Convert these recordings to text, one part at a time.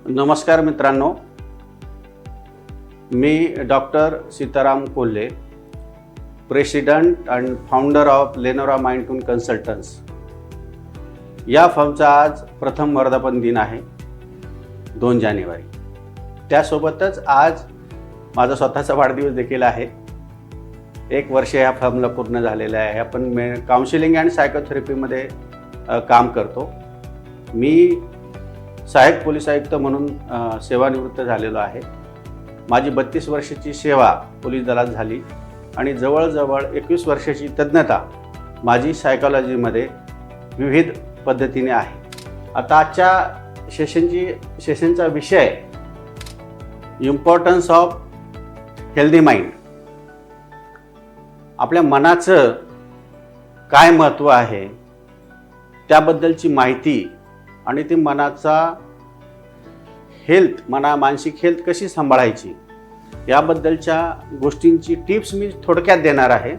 नमस्कार मित्रांनो, मी doctor Sitaram Kolhe, president and founder of Lenora Mindtune consultants. या फर्मचा आज प्रथम वर्धापन दिन आहे 2 जानेवारी. त्यासोबतच आज माझा स्वतःचा वाढदिवस देखील आहे. 1 वर्ष या फर्मला पूर्ण झालेलं आहे. आपण काउन्सिलिंग अँड सायकोथेरपीमध्ये काम करतो. मी सहाय्यक पोलीस आयुक्त म्हणून सेवानिवृत्त झालेलो आहे. माझी 32 वर्षाची सेवा पोलीस दलात झाली आणि जवळजवळ 21 वर्षाची तज्ञता माझी सायकॉलॉजीमध्ये विविध पद्धतीने आहे. आता आजच्या सेशनचा विषय इम्पॉर्टन्स ऑफ हेल्दी माइंड. आपल्या मनाचं काय महत्त्व आहे त्याबद्दलची माहिती आणि ती मनाचा मानसिक हेल्थ कशी सांभाळायची याबद्दलच्या गोष्टींची टिप्स मी थोडक्यात देणार आहे.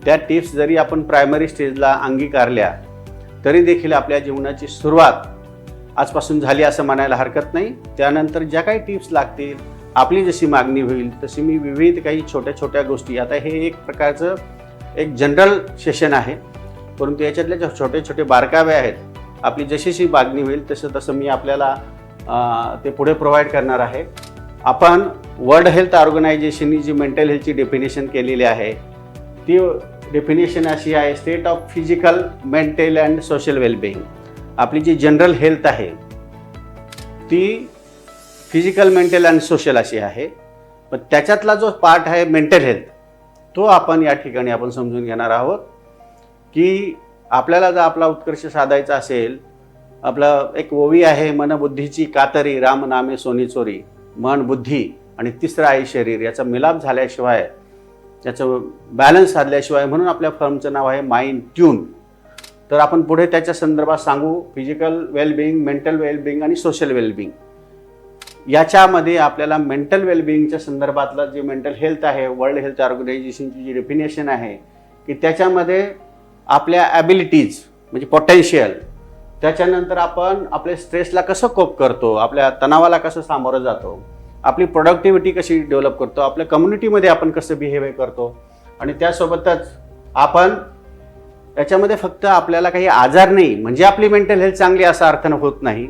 त्या टिप्स जरी आपण प्रायमरी स्टेजला अंगीकारल्या तरी देखील आपल्या जीवनाची सुरुवात आजपासून झाली असं म्हणायला हरकत नाही. त्यानंतर ज्या काही टिप्स लागतील, आपली जशी मागणी होईल तशी मी विविध काही छोट्या छोट्या गोष्टी, आता हे एक प्रकारचं एक जनरल सेशन आहे, परंतु याच्यातल्या ज्या छोटे छोटे बारकावे आहेत, आपली जशीशी मागणी होईल तसं मी आपल्याला ते पुढे प्रोव्हाइड करणार आहे. आपण वर्ल्ड हेल्थ ऑर्गनायझेशननी जी मेंटल हेल्थची डेफिनेशन केलेली आहे ती डेफिनेशन अशी आहे: state of physical, mental and social wellbeing. आपली जी जनरल हेल्थ आहे ती फिजिकल, मेंटल अँड सोशल अशी आहे. पण त्याच्यातला जो पार्ट आहे मेंटल हेल्थ, तो आपण या ठिकाणी आपण समजून घेणार आहोत की आपल्याला जर आपला उत्कर्ष साधायचा असेल, आपलं एक ओवी आहे: मन बुद्धीची कातरी, राम नामे सोनी चोरी. मन, बुद्धी आणि तिसरं आहे शरीर, याचा मिलाप झाल्याशिवाय, याचं बॅलन्स साधल्याशिवाय, म्हणून आपल्या फर्मचं नाव आहे माइंड ट्यून. तर आपण पुढे त्याच्या संदर्भात सांगू. फिजिकल वेलबिंग, मेंटल वेलबिंग आणि सोशल वेलबिंग. याच्यामध्ये आपल्याला मेंटल वेलबिंगच्या संदर्भातला जे मेंटल हेल्थ आहे, वर्ल्ड हेल्थ ऑर्गनायझेशनची जी डेफिनेशन आहे की त्याच्यामध्ये आपल्या ॲबिलिटीज म्हणजे पोटेन्शियल, त्याच्यानंतर आपण आपल्या स्ट्रेसला कसं कोप करतो, आपल्या तणावाला कसं सामोरं जातो, आपली प्रोडक्टिव्हिटी कशी डेव्हलप करतो, आपल्या कम्युनिटीमध्ये आपण कसं बिहेव करतो, आणि त्यासोबतच आपण याच्यामध्ये फक्त आपल्याला काही आजार नाही म्हणजे आपली मेंटल हेल्थ चांगली असा अर्थ होत नाही,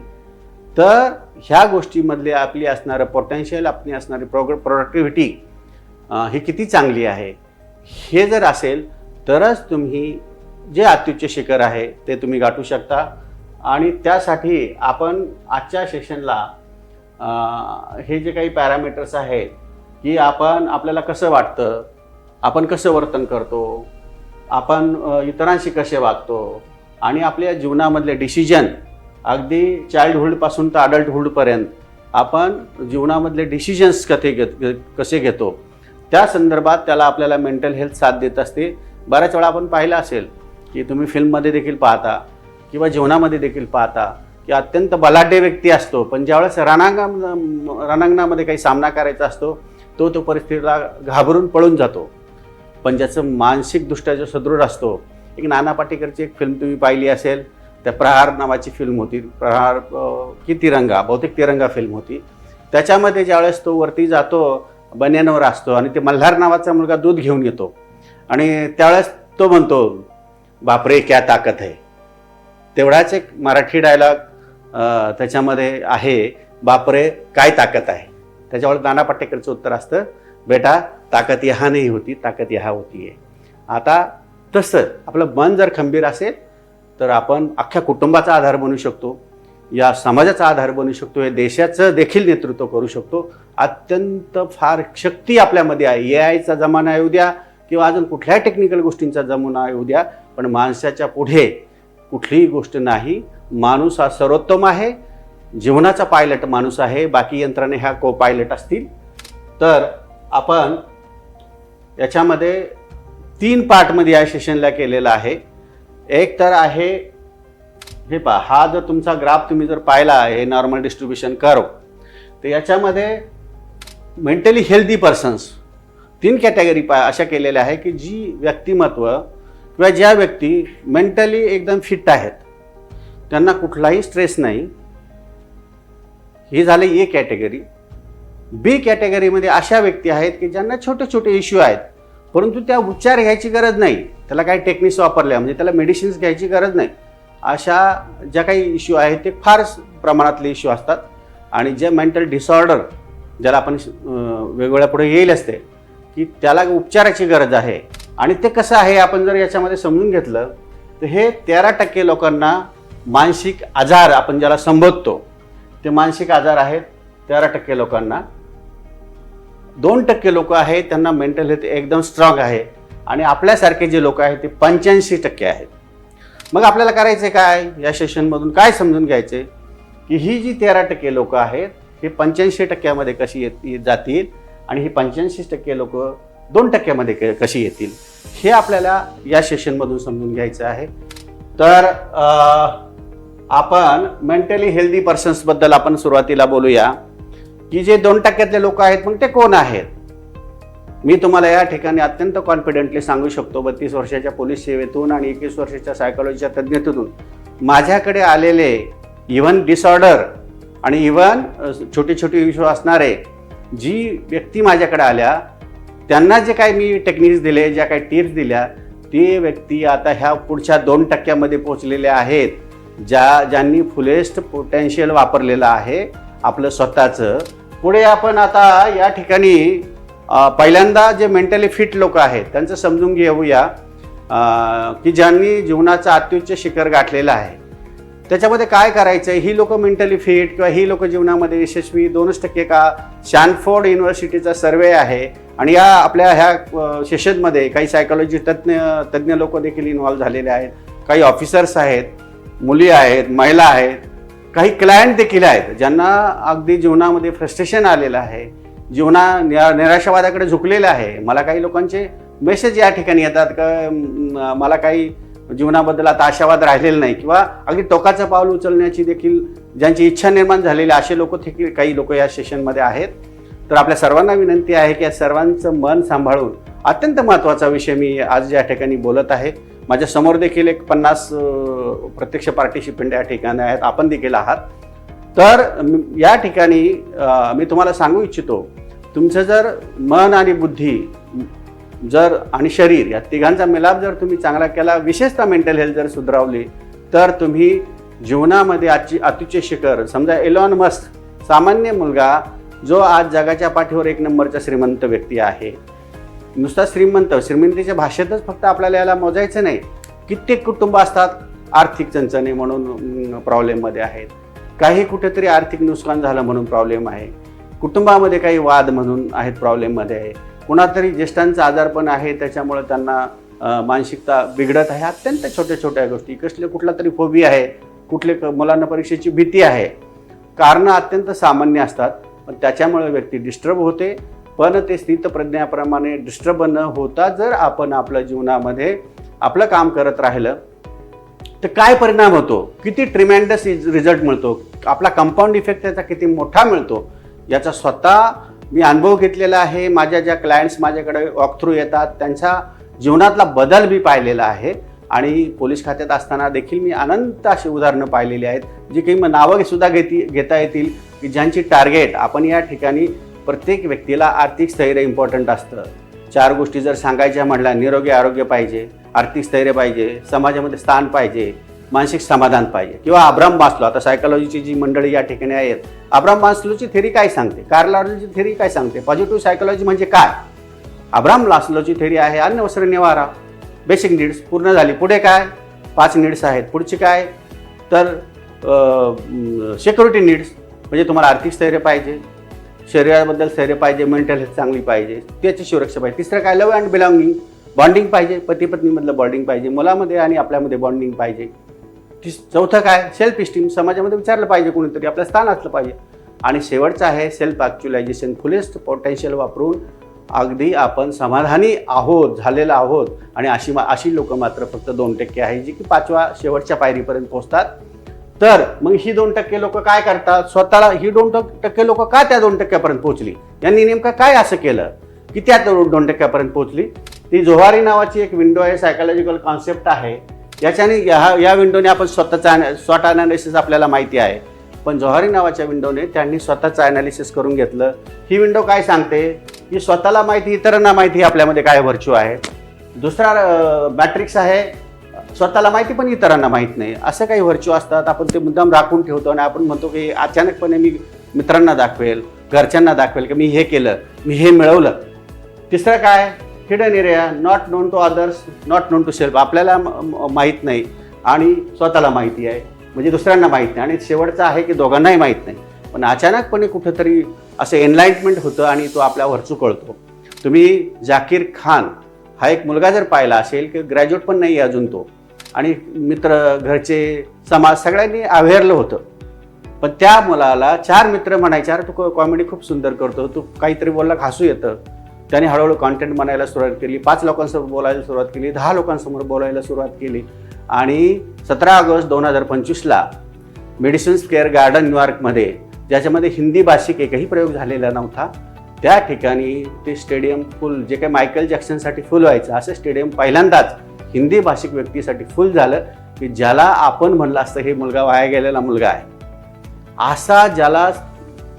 तर ह्या गोष्टीमधले आपली असणारं पोटेन्शियल, आपली असणारी प्रोडक्टिव्हिटी ही किती चांगली आहे, हे जर असेल तरच तुम्ही जे अत्युच्च शिखर आहे ते तुम्ही गाठू शकता. आणि त्यासाठी आपण आजच्या सेशनला हे जे काही पॅरामीटर्स आहेत की आपल्याला कसं वाटतं, आपण कसं वर्तन करतो, आपण इतरांशी कसे वागतो, आणि आपल्या जीवनामधले डिसिजन अगदी चाइल्डहूडपासून तर अडल्टहूडपर्यंत आपण जीवनामधले डिसिजन्स कसे घेतो, त्या संदर्भात त्याला आपल्याला मेंटल हेल्थ साथ देत असते. बऱ्याच वेळा आपण पाहिलं असेल की तुम्ही फिल्ममध्ये देखील पाहता किंवा जीवनामध्ये देखील पाहता की अत्यंत बलाढ्य व्यक्ती असतो, पण ज्यावेळेस रणांगणामध्ये काही सामना करायचा असतो तो परिस्थितीला घाबरून पळून जातो. पण ज्याचं मानसिकदृष्ट्या जो सदृढ असतो, एक नाना पाटेकरची एक फिल्म तुम्ही पाहिली असेल, त्या प्रहार नावाची फिल्म होती, प्रहार की तिरंगा, बहुतेक तिरंगा फिल्म होती. त्याच्यामध्ये ज्यावेळेस तो वरती जातो, बन्यानवर असतो आणि ते मल्हार नावाचा मुलगा दूध घेऊन येतो आणि त्यावेळेस तो म्हणतो, बापरे क्या ताकत है. तेवढाच एक मराठी डायलॉग त्याच्यामध्ये आहे, बापरे काय ताकत आहे. त्याच्यावर नाना पाटेकरचं उत्तर असतं, बेटा ताकत यहाँ नाही होती, ताकत यहाँ होती आहे. आता तसं आपलं मन जर खंबीर असेल तर आपण अख्ख्या कुटुंबाचा आधार बनू शकतो, या समाजाचा आधार बनू शकतो, या देशाचं देखील नेतृत्व करू शकतो. अत्यंत फार शक्ती आपल्यामध्ये आहे. AIचा जमाना येऊ द्या किंवा अजून कुठल्याही टेक्निकल गोष्टींचा जमाना येऊ द्या, पण माणसाच्या पुढे कुठलीही गोष्ट नाही. माणूस हा सर्वोत्तम आहे, जीवनाचा पायलट माणूस आहे, बाकी यंत्रणा ह्या को पायलट असतील. तर आपण याच्यामध्ये 3 पार्टमध्ये या सेशनला केलेलं आहे. एक तर आहे हे पहा, हा जर तुमचा ग्राफ तुम्ही जर पाहिला, हे नॉर्मल डिस्ट्रीब्युशन कर्व, तर याच्यामध्ये मेंटली हेल्दी पर्सन्स 3 कॅटेगरी अशा केलेल्या आहे की जी व्यक्तिमत्व किंवा ज्या व्यक्ती मेंटली एकदम फिट आहेत, त्यांना कुठलाही स्ट्रेस नाही, ही झाली ए कॅटेगरी. बी कॅटेगरीमध्ये अशा व्यक्ती आहेत की ज्यांना छोटे छोटे इश्यू आहेत, परंतु त्या उपचार घ्यायची गरज नाही, त्याला काही टेक्निक्स वापरल्या म्हणजे त्याला मेडिसिन्स घ्यायची गरज नाही. अशा ज्या काही इश्यू आहेत ते फार प्रमाणातले इश्यू असतात. आणि जे मेंटल डिसऑर्डर ज्याला आपण वेगवेगळ्या पुढे येईल असते की त्याला उपचाराची गरज आहे. आणि ते कसं आहे आपण जर याच्यामध्ये समजून घेतलं तर हे 13% लोकांना मानसिक आजार आपण ज्याला संबोधतो ते मानसिक आजार आहेत 13% लोकांना. 2% लोक आहेत त्यांना मेंटल हेल्थ एकदम स्ट्रॉंग आहे. आणि आपल्यासारखे जे लोक आहेत ते 85% आहेत. मग आपल्याला करायचे काय, या सेशनमधून काय समजून घ्यायचे की ही जी 13% लोक आहेत हे 85% कशी जातील आणि ही 85% लोक 2% कशी येतील, हे आपल्याला या सेशनमधून समजून घ्यायचं आहे. तर आपण मेंटली हेल्दी पर्सन्सबद्दल आपण सुरुवातीला बोलूया की जे 2% लोक आहेत मग ते कोण आहेत. मी तुम्हाला या ठिकाणी अत्यंत कॉन्फिडेंटली सांगू शकतो, 32 वर्षाच्या पोलीस सेवेतून आणि 21 वर्षाच्या सायकोलॉजीच्या तज्ज्ञतेतून माझ्याकडे आलेले इव्हन डिसऑर्डर आणि इव्हन छोटे छोटे इश्यू असणारे जी व्यक्ती माझ्याकडे आल्या त्यांना जे काही मी टेक्निक्स दिले, ज्या काही टिप्स दिल्या, ते व्यक्ती आता ह्या पुढच्या 2% पोहोचलेल्या आहेत, ज्यांनी फुलेस्ट पोटेन्शियल वापरलेलं आहे आपलं स्वतःचं. पुढे आपण आता या ठिकाणी पहिल्यांदा जे मेंटली फिट लोक आहेत त्यांचं समजून घेऊया की ज्यांनी जीवनाचं अत्युच्च शिखर गाठलेलं आहे. त्याच्यामध्ये काय करायचं आहे, ही लोक मेंटली फिट किंवा ही लोक जीवनामध्ये यशस्वी 2% का, स्टॅनफोर्ड युनिव्हर्सिटीचा सर्वे आहे. आणि या आपल्या ह्या सेशनमध्ये काही सायकोलॉजी तज्ज्ञ लोक देखील इन्व्हॉल्व झालेले आहेत. काही ऑफिसर्स आहेत, मुली आहेत, महिला आहेत, काही क्लायंट देखील आहेत ज्यांना अगदी जीवनामध्ये फ्रस्ट्रेशन आलेलं आहे, निराशावादाकडे झुकलेलं आहे. मला काही लोकांचे मेसेज या ठिकाणी येतात का मला काही जीवनाबद्दल आता आशावाद राहिलेला नाही किंवा अगदी टोकाचं पाऊल उचलण्याची देखील ज्यांची इच्छा निर्माण झालेली असे लोक देखील काही लोक या सेशनमध्ये आहेत. तर आपल्या सर्वांना विनंती आहे की या सर्वांचं मन सांभाळून अत्यंत महत्त्वाचा विषय मी आज या ठिकाणी बोलत आहे. माझ्या समोर देखील एक 50 प्रत्यक्ष पार्टिसिपंट या ठिकाणी आहेत, आपण देखील आहात. तर या ठिकाणी मी तुम्हाला सांगू इच्छितो, तुमचं जर मन आणि बुद्धी जर आणि शरीर या तिघांचा मिलाप जर तुम्ही चांगला केला, विशेषतः मेंटल हेल्थ जर सुधारवली, तर तुम्ही जीवनामध्ये अत्युच्च शिखर, समजा एलॉन मस्क सामान्य मुलगा जो आज जगाच्या पाठीवर 1 नंबरचा श्रीमंत व्यक्ती आहे, नुसता श्रीमंतीच्या भाषेतच फक्त आपल्याला याला मोजायचं नाही. कित्येक कुटुंब असतात आर्थिक चणचणे म्हणून प्रॉब्लेममध्ये आहेत, काही कुठेतरी आर्थिक नुकसान झालं म्हणून प्रॉब्लेम आहे, कुटुंबामध्ये काही वाद म्हणून आहेत प्रॉब्लेममध्ये आहे, कुणातरी ज्येष्ठांचा आजारपण आहे त्याच्यामुळे त्यांना मानसिकता बिघडत आहे. अत्यंत छोट्या छोट्या गोष्टी, कुठला तरी फोबिया आहे, मुलांना परीक्षेची भीती आहे, कारणं अत्यंत सामान्य असतात. पण त्याच्यामुळे व्यक्ती डिस्टर्ब होते. पण ते स्थितप्रज्ञाप्रमाणे डिस्टर्ब न होता जर आपण आपल्या जीवनामध्ये आपलं काम करत राहिलं तर काय परिणाम होतो, किती ट्रिमेंडस रिझल्ट मिळतो, आपला कंपाऊंड इफेक्ट त्याचा किती मोठा मिळतो, याचा स्वतः मी अनुभव घेतलेला आहे. माझ्या ज्या क्लायंट्स माझ्याकडे वॉकथ्रू येतात त्यांच्या जीवनातला बदल मी पाहिलेला आहे. आणि पोलीस खात्यात असताना देखील मी अनंत अशी उदाहरणं पाहिलेली आहेत, जी काही नावं सुद्धा घेता येतील की ज्यांची टार्गेट आपण या ठिकाणी प्रत्येक व्यक्तीला आर्थिक स्थैर्य इम्पॉर्टंट असतं. 4 गोष्टी जर सांगायच्या म्हटल्या, निरोगी आरोग्य पाहिजे, आर्थिक स्थैर्य पाहिजे, समाजामध्ये स्थान पाहिजे, मानसिक समाधान पाहिजे. किंवा अब्राहम मास्लो, आता सायकोलॉजीची जी मंडळी या ठिकाणी आहेत, अब्राहम मास्लोची थेरी काय सांगते, कार्ल लॉरेलची थेरी काय सांगते, पॉझिटिव्ह सायकोलॉजी म्हणजे काय. अब्राहम मास्लोची थेरी आहे अन्न वस्त्र निवारा, बेसिक नीड्स पूर्ण झाली. पुढे काय 5 नीड्स आहेत, पुढची काय तर सिक्युरिटी नीड्स, म्हणजे तुम्हाला आर्थिक स्थैर्य पाहिजे, शरीराबद्दल स्थैर्य पाहिजे, मेंटल हेल्थ चांगली पाहिजे, त्याची सुरक्षा पाहिजे. तिसरं काय लव्ह अँड बिलॉंगिंग, बॉन्डिंग पाहिजे, पती पत्नीमधलं बॉन्डिंग पाहिजे, मुलामध्ये आणि आपल्यामध्ये बॉन्डिंग पाहिजे. चौथं काय सेल्फ इस्टीम, समाजामध्ये विचारलं पाहिजे कोणीतरी, आपलं स्थान असलं पाहिजे. आणि शेवटचं आहे सेल्फ ॲक्च्युलायझेशन, फुलेस्ट पोटेन्शियल वापरून अगदी आपण समाधानी झालेला आहोत. आणि अशी लोक मात्र फक्त 2% आहे जी की 5व्या शेवटच्या पायरीपर्यंत पोहोचतात. तर मग ही 2% लोक काय करतात, स्वतःला ही 2% लोक का त्या 2% पोहोचली, यांनी नेमकं काय असं केलं की त्या 2% पोहोचली. ती जोहारी नावाची एक विंडो आहे, सायकोलॉजिकल कॉन्सेप्ट आहे. याच्याने या विंडोने आपण स्वतःचा स्वॉट अनालिसिस आपल्याला माहिती आहे पण जोहारी नावाच्या विंडोने त्यांनी स्वतःचं ॲनालिसिस करून घेतलं. ही विंडो काय सांगते की स्वतःला माहिती, इतरांना माहिती आपल्यामध्ये काय व्हर्च्यू आहे. दुसरा मॅट्रिक्स आहे स्वतःला माहिती पण इतरांना माहीत नाही. असं काही व्हर्च्यू असतात, आपण ते मुद्दाम राखून ठेवतो आणि आपण म्हणतो की अचानकपणे मी मित्रांना दाखवेल, घरच्यांना दाखवेल की मी हे केलं, मी हे मिळवलं. तिसरं काय, hidden area, not known to others, not known to self. आपल्याला माहीत नाही आणि स्वतःला माहिती आहे म्हणजे दुसऱ्यांना माहीत नाही. आणि शेवटचं आहे की दोघांनाही माहीत नाही, पण अचानकपणे कुठंतरी असं एनलाइटमेंट होतं आणि तो आपला व्हर्च्यू कळतो. तुम्ही जाकीर खान हा एक मुलगा जर पाहिला असेल की ग्रॅज्युएट पण नाही अजून तो, आणि मित्र, घरचे, समाज सगळ्यांनी अवेअरलं होतं. पण त्या मुलाला 4 मित्र म्हणायचे, अरे तू कॉमेडी खूप सुंदर करतो, तू काहीतरी बोलला हसू येतं. त्याने हळूहळू कॉन्टेंट बनायला सुरुवात केली, 5 लोकांसमोर बोलायला सुरुवात केली, 10 लोकांसमोर बोलायला सुरुवात केली. आणि 17 ऑगस्ट 2025ला मेडिसन स्क्वेअर गार्डन न्यूयॉर्कमध्ये, ज्याच्यामध्ये हिंदी भाषिक एकही प्रयोग झालेला नव्हता, त्या ठिकाणी ते स्टेडियम फुल, जे काही मायकल जॅक्सनसाठी फुल व्हायचं असं स्टेडियम पहिल्यांदाच हिंदी भाषिक व्यक्तीसाठी फुल झालं, की ज्याला आपण म्हणलं असतं हे मुलगा वाया गेलेला मुलगा आहे. असा ज्याला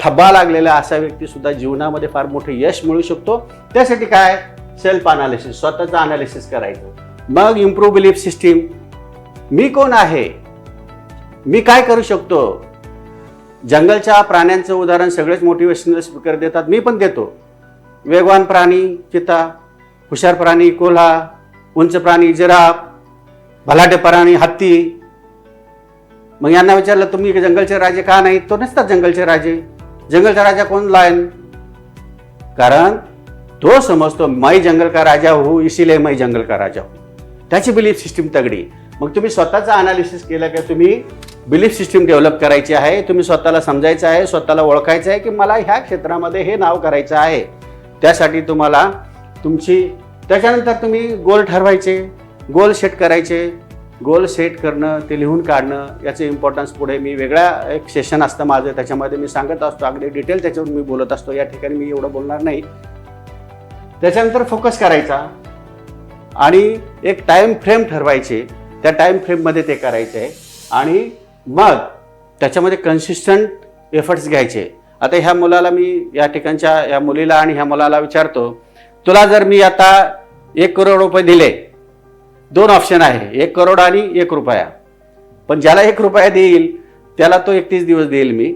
ठब्बा लागलेला असा व्यक्तीसुद्धा जीवनामध्ये फार मोठं यश मिळू शकतो. त्यासाठी काय, सेल्फ अनालिसिस, स्वतःचं अनालिसिस करायचं. मग इम्प्रूव्ह बिलीफ सिस्टीम, मी कोण आहे, मी काय करू शकतो. जंगलच्या प्राण्यांचं उदाहरण सगळेच मोटिवेशनल स्पीकर देतात, मी पण देतो. वेगवान प्राणी चिता, हुशार प्राणी कोल्हा, उंच प्राणी जिराफ, भलाटे प्राणी हत्ती. मग यांना विचारलं तुम्ही जंगलचे राजे का नाही, तो नसतात जंगलचे राजे. जंगलचा राजा कोण, लायन. कारण तो समजतो मैं जंगल का राजा हूँ, इसीलिए मैं जंगल का राजा हूँ. त्याची बिलीफ सिस्टीम तगडी. मग तुम्ही स्वतःचं अनालिसिस केलं की तुम्ही बिलीफ सिस्टीम डेव्हलप करायची आहे, तुम्ही स्वतःला समजायचं आहे, स्वतःला ओळखायचं आहे की मला ह्या क्षेत्रामध्ये हे नाव करायचं आहे. त्यासाठी तुम्हाला त्याच्यानंतर तुम्ही गोल ठरवायचे, गोल सेट करायचे. गोल सेट करणं, ते लिहून काढणं, याचं इम्पॉर्टन्स पुढे मी वेगळा एक सेशन असतं माझं, त्याच्यामध्ये मी सांगत असतो, अगदी डिटेल त्याच्यावर मी बोलत असतो. या ठिकाणी मी एवढं बोलणार नाही. त्याच्यानंतर फोकस करायचा आणि एक टाईम फ्रेम ठरवायचे, त्या टाईम फ्रेममध्ये ते करायचं आहे. आणि मग त्याच्यामध्ये कन्सिस्टंट एफर्ट्स घ्यायचे. आता ह्या मुलाला मी या ठिकाणच्या या मुलीला आणि ह्या मुलाला विचारतो, तुला जर मी आता 1 करोड रुपये दिले, 2 ऑप्शन आहे, 1 करोड आणि 1 रुपया. पण ज्याला 1 रुपया देईल त्याला तो 31 दिवस देईल मी,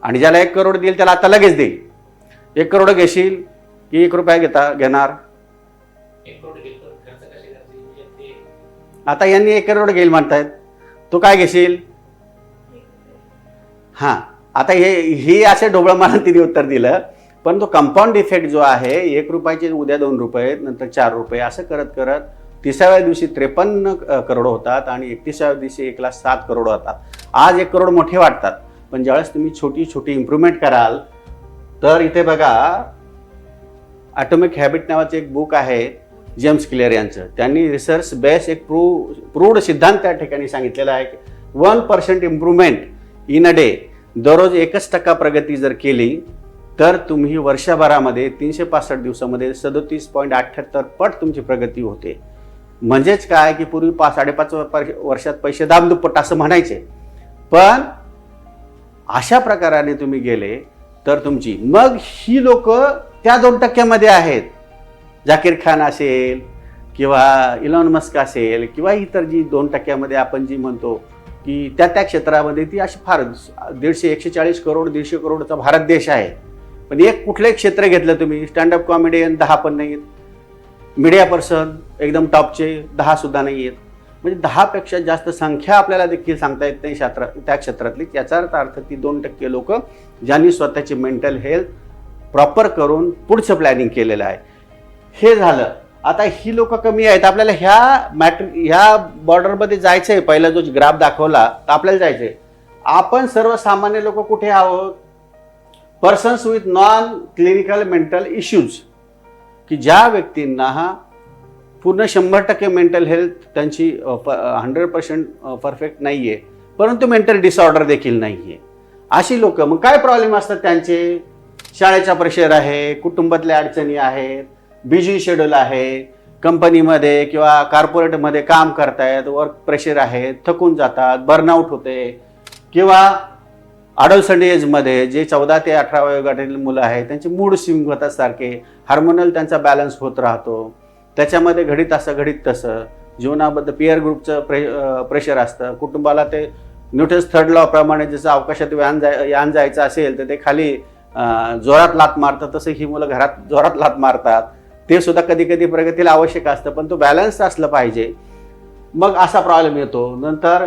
आणि ज्याला 1 करोड देईल त्याला आता लगेच देईल. 1 करोड घेशील की 1 रुपया घेणार. आता यांनी 1 करोड घेईल म्हणतायत, तो काय घेशील. हां, आता हे असे ढोबळ मला तिने उत्तर दिलं. पण तो कंपाऊंड इफेक्ट जो आहे, 1 रुपयाचे उद्या 2 रुपये, नंतर 4 रुपये, असं करत करत 30व्या दिवशी 53 करोड होतात आणि 31व्या दिवशी 1,07 करोड होतात. आज 1 करोड मोठे वाटतात, पण ज्यावेळेस तुम्ही छोटी छोटी इम्प्रूव्हमेंट कराल तर इथे बघा, ॲटॉमिक हॅबिट नावाचं एक बुक आहे जेम्स क्लिअर यांचं. त्यांनी रिसर्च बेस एक प्रूव्ड सिद्धांत त्या ठिकाणी सांगितलेला आहे की 1% इम्प्रूव्हमेंट इन अ डे, दररोज 1% प्रगती जर केली तर तुम्ही वर्षभरामध्ये 365 दिवसामध्ये 37.78 पट तुमची प्रगती होते. म्हणजेच काय की पूर्वी 5.5 वर्षात पैसे दामदुप्पट असं म्हणायचे, पण अशा प्रकाराने तुम्ही गेले तर तुमची, मग ही लोक त्या 2% आहेत. जाकीर खान असेल किंवा इलॉन मस्क असेल किंवा इतर जी 2% आपण जी म्हणतो की त्या क्षेत्रामध्ये ती अशी फार 140 करोड 150 करोडचा भारत देश आहे. पण एक कुठलंही क्षेत्र घेतलं तुम्ही, स्टँडअप कॉमेडियन 10 पण नाही आहेत, मीडिया पर्सन एकदम टॉपचे 10 सुद्धा नाही आहेत. म्हणजे 10पेक्षा जास्त संख्या आपल्याला देखील सांगता येत नाही त्या क्षेत्रातली. याचा अर्थ ती 2% लोक ज्यांनी स्वतःची मेंटल हेल्थ प्रॉपर करून पुढचं प्लॅनिंग केलेलं आहे. हे झालं. आता ही लोक कमी आहेत. आपल्याला ह्या बॉर्डरमध्ये जायचं आहे. पहिला जो ग्राफ दाखवला तर आपल्याला जायचं आहे. आपण सर्वसामान्य लोक कुठे आहोत, persons with non clinical mental issues, की ज्या व्यक्तींना पूर्ण 100% मेंटल हेल्थ त्यांची 100% परफेक्ट नाही आहे, परंतु मेंटल डिसऑर्डर देखील नाही आहे, अशी लोक. मग काय प्रॉब्लेम असतात त्यांचे, शाळेचा प्रेशर आहे, कुटुंबातल्या अडचणी आहेत, बिझी शेड्यूल आहे, कंपनीमध्ये किंवा कॉर्पोरेटमध्ये काम करतायत, वर्क प्रेशर आहे, थकून जातात, बर्नआउट होते, किंवा अडोलसंट एजमध्ये जे 14 ते 18 वयोगटातील मुलं आहेत त्यांचे मूड स्विंग होतात सारखे, हार्मोनल त्यांचा बॅलन्स होत राहतो. त्याच्यामध्ये घडीत असं घडीत तसं जीवनाबद्दल पिअर ग्रुपचं प्रेशर असतं. कुटुंबाला ते न्यूटन्स थर्ड लॉ प्रमाणे जसं अवकाशात यान जायचं असेल तर ते खाली जोरात लात मारतात, तसं ही मुलं घरात जोरात लात मारतात. ते सुद्धा कधी कधी प्रगतीला आवश्यक असतं, पण तो बॅलन्स असलं पाहिजे. मग असा प्रॉब्लेम येतो. नंतर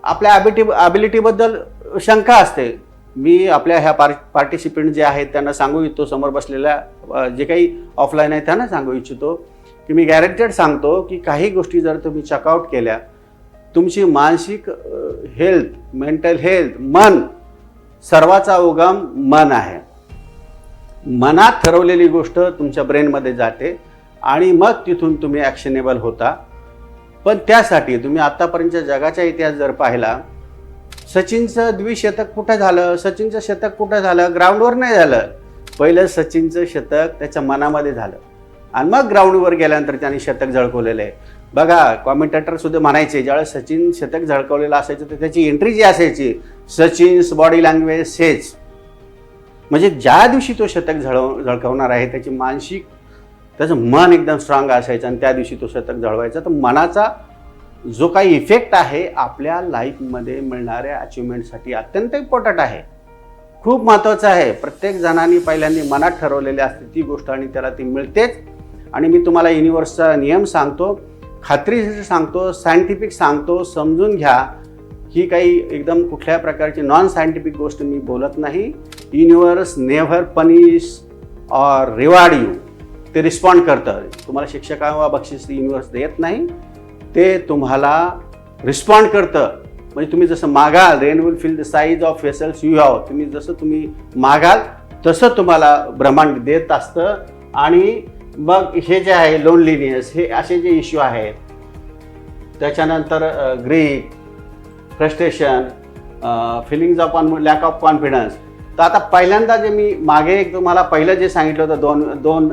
आपल्या ॲबिलिटीबद्दल शंका असते. मी आपल्या ह्या पार्टिसिपंट जे आहेत त्यांना सांगू इच्छितो, समोर बसलेल्या जे काही ऑफलाईन आहे त्यांना सांगू इच्छितो की मी गॅरंटेड सांगतो की काही गोष्टी जर तुम्ही चेकआउट केल्या, तुमची मानसिक हेल्थ, मेंटल हेल्थ, मन, सर्वाचा उगम मन आहे. मनात ठरवलेली गोष्ट तुमच्या ब्रेनमध्ये जाते आणि मग तिथून तुम्ही ॲक्शनेबल होता. पण त्यासाठी तुम्ही आत्तापर्यंतच्या जगाचा इतिहास जर पाहिला, सचिनचं द्विशतक कुठं झालं, सचिनचं शतक कुठं झालं, ग्राउंडवर नाही झालं. पहिलं सचिनचं शतक त्याच्या मनामध्ये झालं आणि मग ग्राउंडवर गेल्यानंतर त्यांनी शतक झळकवलेलं आहे. बघा, कॉमेंटेटर सुद्धा म्हणायचे ज्यावेळेस सचिन शतक झळकवलेलं असायचं तर त्याची एंट्री जी असायची, सचिन्स बॉडी लँग्वेज सेज, म्हणजे ज्या दिवशी तो शतक झळकवणार आहे त्याची मानसिक, त्याचं मन एकदम स्ट्रॉंग असायचं आणि त्या दिवशी तो शतक झळवायचा. तर मनाचा जो काही इफेक्ट आहे आपल्या लाईफमध्ये मिळणाऱ्या अचिव्हमेंटसाठी अत्यंत इम्पॉर्टंट आहे, खूप महत्त्वाचं आहे. प्रत्येक जणांनी पहिल्यांदा मनात ठरवलेली असते ती गोष्ट आणि त्याला ती मिळतेच. आणि मी तुम्हाला युनिव्हर्सचा नियम सांगतो, खात्रीशीर सांगतो, सायंटिफिक सांगतो, समजून घ्या. ही काही एकदम कुठल्या प्रकारची नॉन सायंटिफिक गोष्ट मी बोलत नाही. Universe never punish or reward you. ते रिस्पॉन्ड करतं. तुम्हाला शिक्षा किंवा बक्षीस युनिव्हर्स देत नाही, ते तुम्हाला रिस्पॉन्ड करतं. म्हणजे तुम्ही जसं मागाल, rain will fill the size of vessels you have. तुम्ही मागाल तसं तुम्हाला ब्रह्मांड देत असतं. आणि मग हे जे आहे लोनलीनेस, हे असे जे इश्यू आहेत, त्याच्यानंतर Greek, frustration, feelings of lack of confidence. तर आता पहिल्यांदा जे मी मागे तुम्हाला पहिलं जे सांगितलं होतं दोन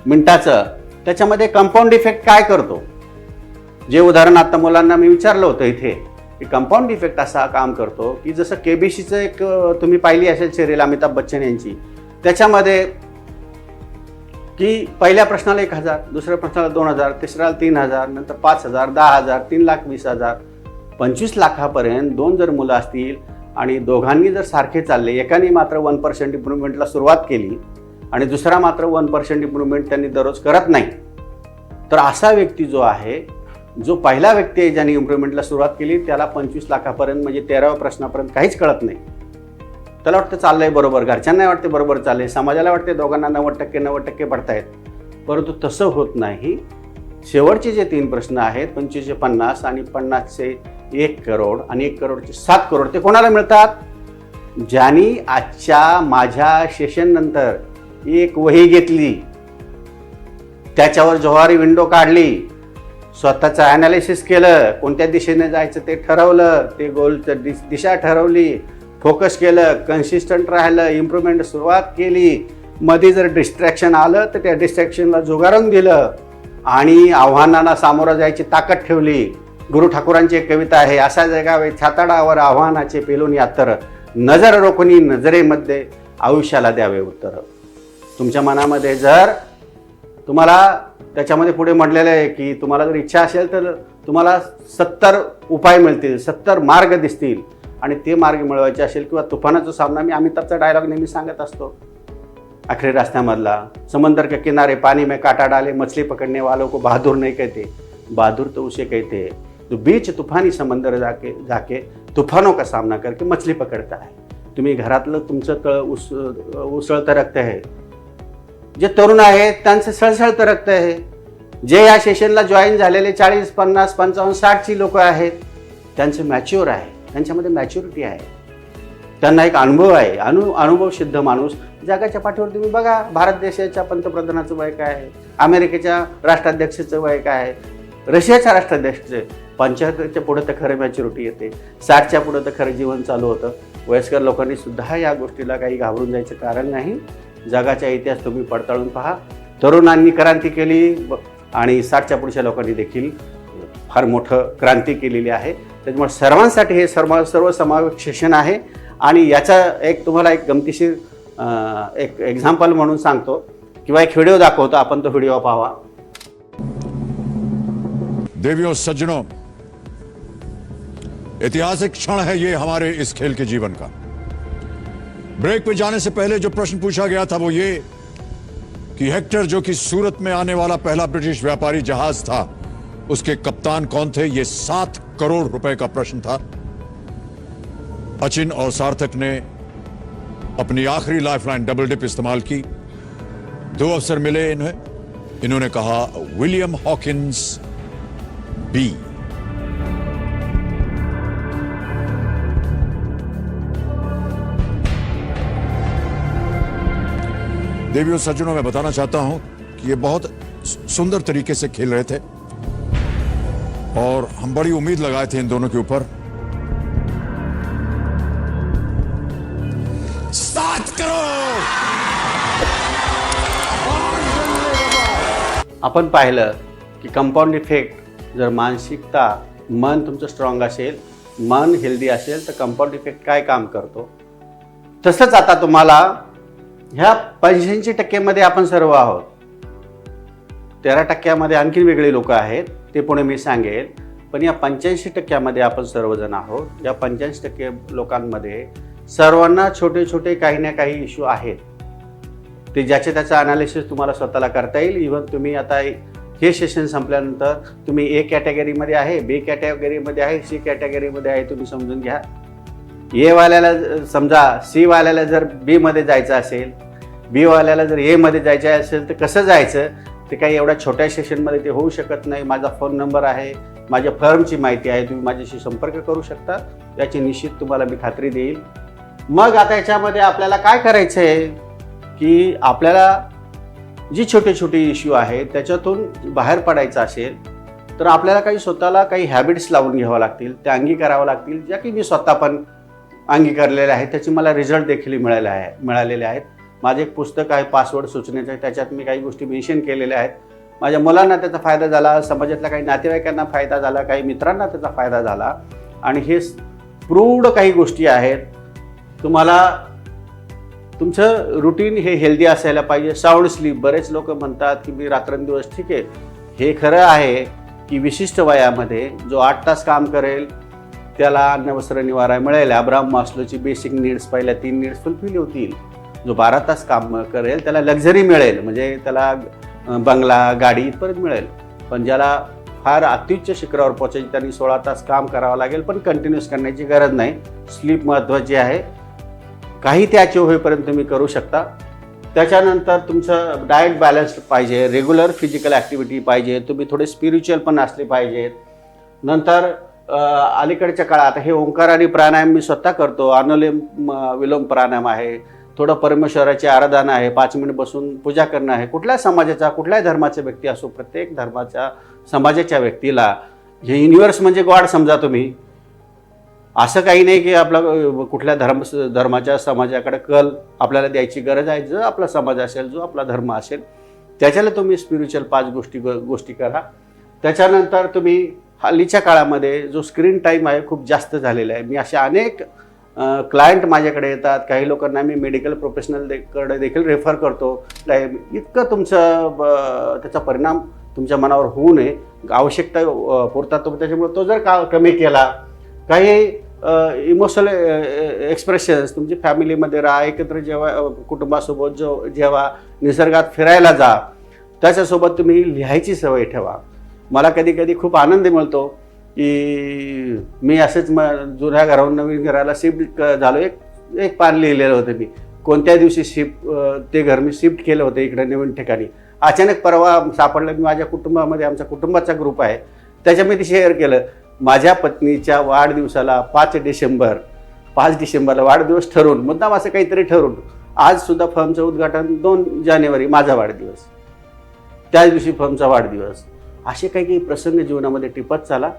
मिनिटाचं, त्याच्यामध्ये कंपाऊंड इफेक्ट काय करतो, जे उदाहरण आता मुलांना मी विचारलं होतं इथे, की कंपाऊंड इफेक्ट असा काम करतो की जसं केबीसीचं एक तुम्ही पाहिली असेल सिरियल अमिताभ बच्चन यांची, त्याच्यामध्ये की पहिल्या प्रश्नाला 1000, दुसऱ्या प्रश्नाला 2000, तिसऱ्याला 3000, नंतर 5000, 10000, 3,20,000, 25 लाखापर्यंत दोन जर मुलं असतील आणि दोघांनी जर सारखे चालले, एकाने मात्र 1% इम्प्रूव्हमेंटला सुरुवात केली आणि दुसरा मात्र 1% इम्प्रूव्हमेंट त्यांनी दररोज करत नाही, तर असा व्यक्ती जो आहे, जो पहिला व्यक्ती आहे ज्याने इम्प्रूव्हमेंटला सुरुवात केली, त्याला 25 लाखापर्यंत म्हणजे 13व्या प्रश्नापर्यंत काहीच कळत नाही. त्याला वाटतं चाललंय बरोबर, घरच्यांना वाटते बरोबर चाललंय, समाजाला वाटते दोघांना 90% पडतायत, परंतु तसं होत नाही. शेवटचे जे 3 प्रश्न आहेत, 25चे 50 आणि 50चे 1 करोड आणि 1 करोडचे 7 करोड, ते कोणाला मिळतात? ज्यांनी आजच्या माझ्या सेशननंतर एक वही घेतली, त्याच्यावर जोहारी विंडो काढली, स्वतःचं ॲनालिसिस केलं, कोणत्या दिशेने जायचं ते ठरवलं, ते गोलचं दिशा ठरवली, फोकस केलं, कन्सिस्टंट राहिलं, इम्प्रूव्हमेंट सुरुवात केली, मध्ये जर डिस्ट्रॅक्शन आलं तर त्या डिस्ट्रॅक्शनला झुगारून दिलं आणि आव्हानांना सामोरं जायची ताकद ठेवली. गुरु ठाकूरांची एक कविता आहे, असा जगावे छाताडावर आव्हानाचे पेलून यात्तर, नजर रोखणी नजरेमध्ये आयुष्याला द्यावे उत्तर. तुमच्या मनामध्ये जर तुम्हाला त्याच्यामध्ये पुढे म्हटलेलं आहे की तुम्हाला जर इच्छा असेल तर तुम्हाला 70 उपाय मिळतील, 70 मार्ग दिसतील आणि ते मार्ग मिळवायचे असेल किंवा तुफानाचा सामना, मी अमिताभचा डायलॉग नेहमी सांगत असतो आखरी रास्त्यामधला, समंदर के किनारे पानी में काटा डाले मछली पकड़ने वालों को बहादुर नहीं कहते, बहादुर तो उसे कहते हैं जो बीच तूफानी समंदर जाके तूफानों का सामना करके मछली पकडता आहे. तुम्ही घरातलं तुमचं उसळतं रक्त आहे, जे तरुण आहेत त्यांचं सळसळतं रक्त आहे, जे या सेशनला जॉईन झालेले 40, 50, 55, 60ची लोक आहेत, त्यांचं मॅच्युअर आहे, त्यांच्यामध्ये मॅच्युरिटी आहे, त्यांना एक अनुभव आहे, अनुभव सिद्ध माणूस. जगाच्या पाठीवर तुम्ही बघा, भारत देशाच्या पंतप्रधानाचं वय काय आहे, अमेरिकेच्या राष्ट्राध्यक्षाचं वय काय आहे, रशियाच्या राष्ट्राध्यक्षाचे 75च्या पुढे तर खरं मॅच्युरिटी येते, 60च्या पुढे तर खरं जीवन चालू होतं. वयस्कर लोकांनी सुद्धा या गोष्टीला काही घाबरून जायचं कारण नाही. जगाचा इतिहास तुम्ही पडताळून पहा, तरुणांनी क्रांती केली आणि 60च्या पुढच्या लोकांनी देखील फार मोठं क्रांती केलेली आहे. त्याच्यामुळे सर्वांसाठी हे सर्वसमावेशक सेशन आहे आणि याचा एक तुम्हाला एक गमतीशीर एक एक्झाम्पल म्हणून सांगतो किंवा एक व्हिडिओ दाखवतो, आपण तो व्हिडिओ पाहावा. देवियों सज्जनों, ऐतिहासिक क्षण है ये हमारे इस खेल के जीवन का. ब्रेक पे जाने से पहले जो प्रश्न पूछा गया था वो ये कि हेक्टर, जो कि सूरत में आने वाला पहला ब्रिटिश व्यापारी जहाज था, उसके कप्तान कौन थे. ये 7 करोड़ रुपए का प्रश्न था. अचिन और सार्थक ने अपनी आखिरी लाइफलाइन डबल डिप इस्तेमाल की. 2 अवसर मिले इन्हें. इन्होंने कहा विलियम हॉकिंस बी. देवियों सज्जनों, मैं बताना चाहता हूं कि ये बहुत सुंदर तरीके से खेल रहे थे और हम बड़ी उम्मीद लगाए थे इन दोनों के ऊपर. 7 करोड़. आपण पाहिलं की कंपाऊंड इफेक्ट, जर मानसिकता, मन तुमचं स्ट्रॉंग असेल, मन हेल्दी असेल, तर कंपाऊंड इफेक्ट काय काम करतो. तसंच आता तुम्हाला ह्या 85% आपण सर्व आहोत. 13% आणखी वेगळी लोक आहेत, ते पुढे मी सांगेल. पण या 85% आपण सर्वजण आहोत. या 85% लोकांमध्ये सर्वांना छोटे छोटे काही ना काही इश्यू आहेत. ते ज्याचे त्याचं अनालिसिस तुम्हाला स्वतःला करता येईल. इव्हन तुम्ही आता हे सेशन संपल्यानंतर तुम्ही ए कॅटेगरीमध्ये आहे, बी कॅटेगरीमध्ये आहे, सी कॅटेगरीमध्ये आहे, तुम्ही समजून घ्या. ए वाल्याला समजा सी वाल्याला जर बी मध्ये जायचं असेल, बी वाल्याला जर ए मध्ये जायचं असेल, तर कसं जायचं ते काही एवढ्या छोट्या सेशनमध्ये ते होऊ शकत नाही. माझा फोन नंबर आहे, माझ्या फर्मची माहिती आहे, तुम्ही माझ्याशी संपर्क करू शकता. याची निश्चित तुम्हाला मी खात्री देईल. मग आता याच्यामध्ये आपल्याला काय करायचं आहे की आपल्याला जी छोटे छोटे इश्यू आहेत त्याच्यातून बाहेर पडायचं असेल तर आपल्याला काही स्वतःला काही हॅबिट्स लावून घ्यावं लागतील, त्या अंगीकारावं लागतील, ज्या की मी स्वतः पण अंगीकारलेल्या आहेत. त्याची मला रिझल्ट देखील मिळालेले आहेत. माझे एक पुस्तक आहे पासवर्ड सूचनेचं, त्याच्यात मी काही गोष्टी मेन्शन केलेल्या आहेत. माझ्या मुलांना त्याचा फायदा झाला, समाजातल्या काही नातेवाईकांना फायदा झाला, काही मित्रांना त्याचा फायदा झाला. आणि हे प्रूव्ड काही गोष्टी आहेत. तुम्हाला तुमचं रुटीन हे हेल्दी असायला पाहिजे. साऊंड स्लीप, बरेच लोक म्हणतात की मी रात्रंदिवस, ठीक आहे, हे खरं आहे की विशिष्ट वयामध्ये जो 8 तास काम करेल त्याला अन्न वस्त्र निवारा मिळेल. अब्राहम मास्लोची बेसिक नीड्स, पहिल्या 3 नीड्स फुलफिल होतील. जो 12 तास काम करेल त्याला लक्झरी मिळेल, म्हणजे त्याला बंगला, गाडी इथपर्यंत मिळेल. पण ज्याला फार अत्युच्च शिखरावर पोहोचायची त्यांनी 16 तास काम करावं लागेल, पण कंटिन्यूस करण्याची गरज नाही. स्लीप महत्त्वाची आहे. काही ते अचीव होईपर्यंत तुम्ही करू शकता. त्याच्यानंतर तुमचं डाएट बॅलन्स्ड पाहिजे, रेग्युलर फिजिकल ॲक्टिव्हिटी पाहिजे, तुम्ही थोडे स्पिरिच्युअल पण असले पाहिजेत. नंतर अलीकडच्या काळात हे ओंकार आणि प्राणायाम मी स्वतः करतो. अनुलोम विलोम प्राणायाम आहे, थोडं परमेश्वराची आराधना आहे, 5 मिनिट बसून पूजा करणं आहे. कुठल्या समाजाचा, कुठल्याही धर्माचा व्यक्ती असो, प्रत्येक धर्माच्या समाजाच्या व्यक्तीला हे युनिव्हर्स म्हणजे गॉड समजा तुम्ही. असं काही नाही की आपला कुठल्या धर्माच्या समाजाकडे कल आपल्याला द्यायची गरज आहे. जो आपला समाज असेल, जो आपला धर्म असेल, त्याच्याला तुम्ही स्पिरिच्युअल 5 गोष्टी करा. त्याच्यानंतर तुम्ही हल्लीच्या काळामध्ये जो स्क्रीन टाईम आहे खूप जास्त झालेला आहे. मी असे अनेक क्लायंट माझ्याकडे येतात. काही लोकांना मी मेडिकल प्रोफेशनलकडे देखील रेफर करतो. इतकं तुमचं त्याचा परिणाम तुमच्या मनावर होऊ नये, आवश्यकता पुरतात. त्याच्यामुळे तो जर कमी केला, काही इमोशनल एक्सप्रेशन्स तुमची फॅमिलीमध्ये राहा, एकत्र कुटुंबासोबत जेव्हा निसर्गात फिरायला जा, त्याच्यासोबत तुम्ही लिहायची सवय ठेवा. मला कधी कधी खूप आनंद मिळतो की मी असेच जुन्या घरावरून नवीन घराला शिफ्ट झालो. एक पान लिहिलेलं होतं मी, कोणत्या दिवशी ते घर मी शिफ्ट केलं होतं इकडे नवीन ठिकाणी. अचानक परवा सापडलं. मी माझ्या कुटुंबामध्ये, आमचा कुटुंबाचा ग्रुप आहे, त्याच्यामध्ये शेअर केलं. माझ्या पत्नीच्या वाढदिवसाला 5 डिसेंबरला वाढदिवस ठरवून, मुद्दाम असं काहीतरी ठरवून, आज सुद्धा फर्मचं उद्घाटन 2 जानेवारी माझा वाढदिवस, त्याच दिवशी फर्मचा वाढदिवस. असे काही काही प्रसंग जीवनामध्ये टिपत चाला,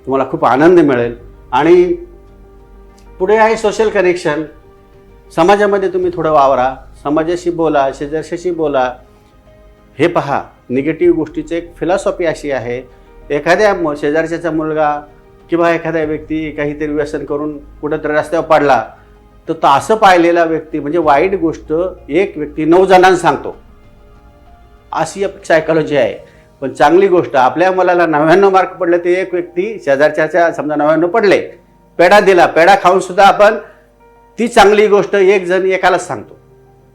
तुम्हाला खूप आनंद मिळेल. आणि पुढे आहे सोशल कनेक्शन. समाजामध्ये तुम्ही थोडं वावरा, समाजाशी बोला, शेजारशाशी बोला. हे पहा, निगेटिव्ह गोष्टीचं एक फिलॉसॉफी अशी आहे, एखाद्या शेजारच्याचा मुलगा किंवा एखाद्या व्यक्ती काहीतरी व्यसन करून कुठंतरी रस्त्यावर पडला तर असं पाहिलेला व्यक्ती म्हणजे वाईट गोष्ट एक व्यक्ती 9 जणांना सांगतो, अशी सायकॉलॉजी आहे. पण चांगली गोष्ट आपल्या मुलाला 99 मार्क पडले ते एक व्यक्ती शेजारच्या समजा 99 पडले, पेढा दिला, पेढा खाऊन सुद्धा आपण ती चांगली गोष्ट एक जण एकालाच सांगतो.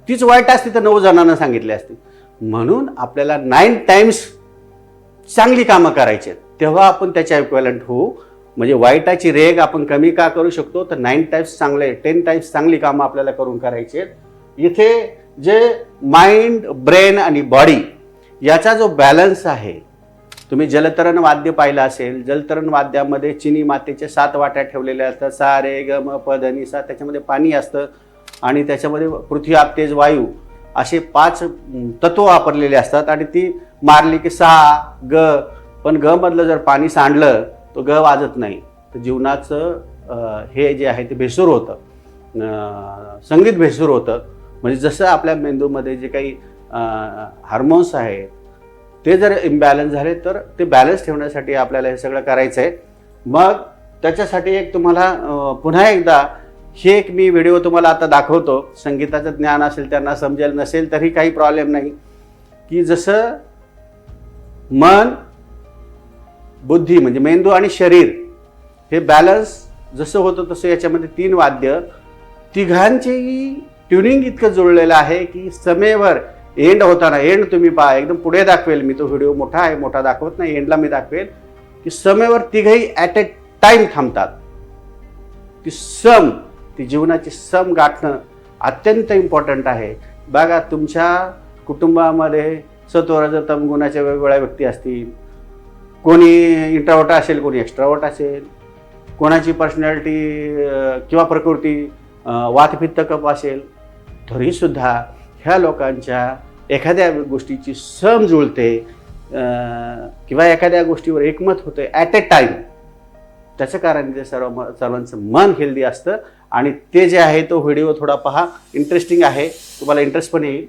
तीच वाईट असती तर 9 जणांना सांगितली असती. म्हणून आपल्याला 9 टाइम्स चांगली कामं करायची, तेव्हा आपण त्याच्या इक्वलंट होऊ. म्हणजे वाईटाची रेग आपण कमी का करू शकतो, तर 9 टाइम्स चांगले 10 टाइम्स चांगली कामं आपल्याला करून करायची. इथे जे माइंड, ब्रेन आणि बॉडी याचा जो बॅलन्स आहे, तुम्ही जलतरण वाद्य पाहिलं असेल. जलतरण वाद्यामध्ये चिनी मातेचे 7 वाट्या ठेवलेल्या असतात, सा रे ग म प ध नि सा. त्याच्यामध्ये पाणी असतं आणि त्याच्यामध्ये पृथ्वी, आप, तेज, वायू असे 5 तत्व वापरलेले असतात आणि ती मारली की सा ग. पण ग मधलं जर पाणी सांडलं तो ग वाजत नाही. तर जीवनाचं हे जे आहे ते भेसूर होतं, संगीत भेसूर होतं. म्हणजे जसं आपल्या मेंदूमध्ये जे काही हार्मोन्स आहेत ते जर इम्बॅलन्स झाले तर ते बॅलन्स ठेवण्यासाठी आपल्याला हे सगळं करायचं आहे. मग त्याच्यासाठी एक तुम्हाला पुन्हा एकदा हे एक मी व्हिडिओ तुम्हाला आता दाखवतो. संगीताचं ज्ञान असेल त्यांना समजेल, नसेल तरी काही प्रॉब्लेम नाही. की जसं मन, बुद्धी म्हणजे मेंदू आणि शरीर हे बॅलन्स जसं होतं तसं याच्यामध्ये 3 वाद्य, तिघांचेही ट्युनिंग इतकं जुळलेलं आहे की समेवर एंड होताना, एंड तुम्ही पहा एकदम पुढे दाखवेल मी, तो व्हिडिओ मोठा आहे, मोठा दाखवत नाही, एंडला मी दाखवेल की समेवर तिघही ॲट ए टाइम थांबतात. ती जीवनाची सम गाठणं अत्यंत इम्पॉर्टंट आहे. बघा तुमच्या कुटुंबामध्ये सत्वरज तमगुणाच्या वेगवेगळ्या व्यक्ती असतील, कोणी इंट्रावर्ट असेल, कोणी एक्स्ट्रावर्ट असेल, कोणाची पर्सनॅलिटी किंवा प्रकृती वातपित्त कफ असेल, तरीसुद्धा ह्या लोकांच्या एखाद्या गोष्टीची सम जुळते किंवा एखाद्या गोष्टीवर एकमत होते ॲट ए टाईम. त्याचं कारण ते सर्वांचं मन हेल्दी असतं. आणि ते जे आहे तो व्हिडिओ थोडा पहा, इंटरेस्टिंग आहे, तुम्हाला इंटरेस्ट पण येईल.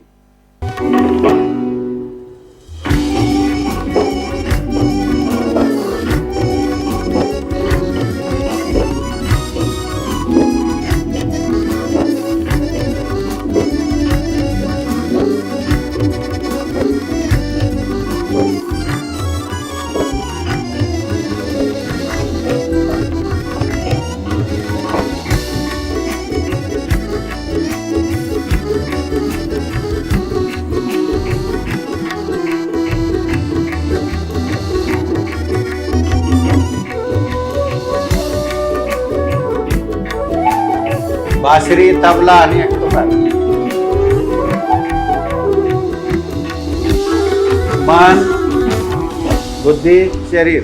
बासरी, तबला आणि अक्टोबर. मन, बुद्धी, शरीर.